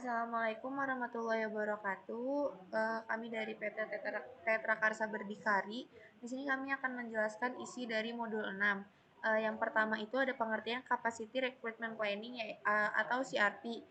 Assalamualaikum warahmatullahi wabarakatuh. Kami dari PT Tetra Karsa Berdikari. Di sini kami akan menjelaskan isi dari modul 6. Yang pertama itu ada pengertian Capacity Recruitment Planning atau CRP.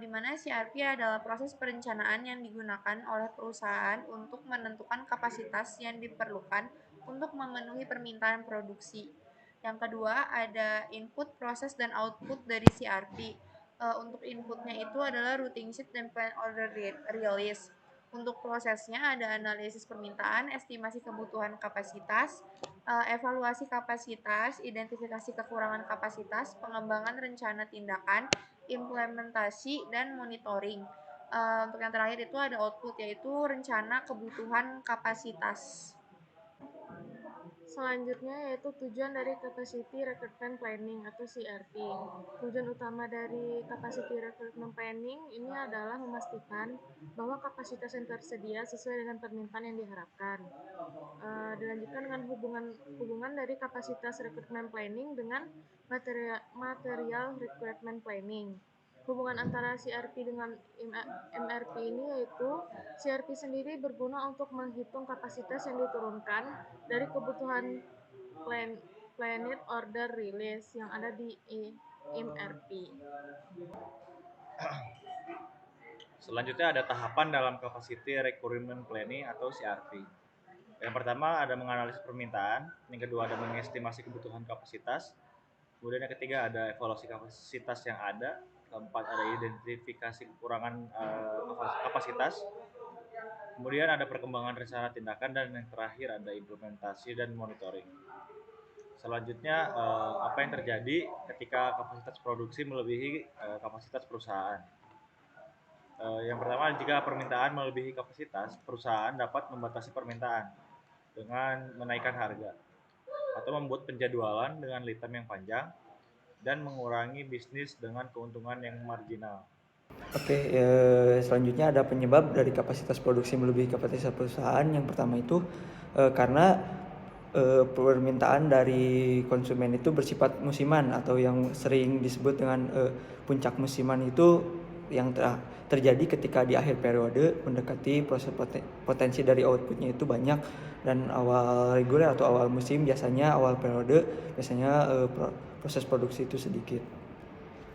Di mana CRP adalah proses perencanaan yang digunakan oleh perusahaan untuk menentukan kapasitas yang diperlukan untuk memenuhi permintaan produksi. Yang kedua ada input, proses, dan output dari CRP. Untuk inputnya itu adalah routing sheet dan plan order release. Untuk prosesnya ada analisis permintaan, estimasi kebutuhan kapasitas, evaluasi kapasitas, identifikasi kekurangan kapasitas, pengembangan rencana tindakan, implementasi, dan monitoring. Untuk yang terakhir itu ada output, yaitu rencana kebutuhan kapasitas. Selanjutnya yaitu tujuan dari Capacity Recruitment Planning atau CRP. Tujuan utama dari Capacity Recruitment Planning ini adalah memastikan bahwa kapasitas yang tersedia sesuai dengan permintaan yang diharapkan. Dilanjutkan dengan hubungan dari kapasitas recruitment planning dengan material recruitment planning. Hubungan antara CRP dengan MRP ini yaitu CRP sendiri berguna untuk menghitung kapasitas yang diturunkan dari kebutuhan Planet Order Release yang ada di MRP. Selanjutnya ada tahapan dalam Capacity Requirement Planning atau CRP. Yang pertama ada menganalisis permintaan, yang kedua ada mengestimasi kebutuhan kapasitas, kemudian yang ketiga ada evaluasi kapasitas yang ada, keempat ada identifikasi kekurangan kapasitas, kemudian ada perkembangan rencana tindakan, dan yang terakhir ada implementasi dan monitoring. Selanjutnya apa yang terjadi ketika kapasitas produksi melebihi kapasitas perusahaan. Yang pertama, jika permintaan melebihi kapasitas, perusahaan dapat membatasi permintaan dengan menaikkan harga atau membuat penjadwalan dengan lead time yang panjang dan mengurangi bisnis dengan keuntungan yang marginal. Oke, selanjutnya ada penyebab dari kapasitas produksi melebihi kapasitas perusahaan. Yang pertama itu karena permintaan dari konsumen itu bersifat musiman atau yang sering disebut dengan puncak musiman itu yang terjadi ketika di akhir periode mendekati proses potensi dari outputnya itu banyak, dan awal reguler atau awal musim biasanya awal periode biasanya proses produksi itu sedikit.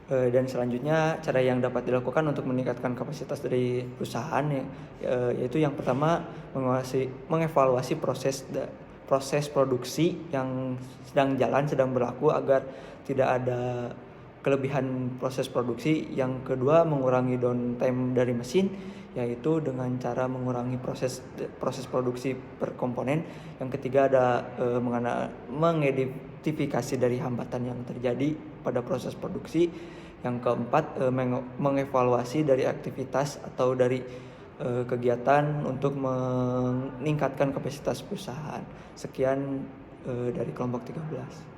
Dan selanjutnya cara yang dapat dilakukan untuk meningkatkan kapasitas dari perusahaan yaitu yang pertama mengevaluasi proses produksi yang sedang berlaku agar tidak ada kelebihan proses produksi. Yang kedua mengurangi downtime dari mesin, yaitu dengan cara mengurangi proses produksi per komponen. Yang ketiga ada mengidentifikasi dari hambatan yang terjadi pada proses produksi. Yang keempat mengevaluasi dari aktivitas atau dari kegiatan untuk meningkatkan kapasitas perusahaan. Sekian dari kelompok 13.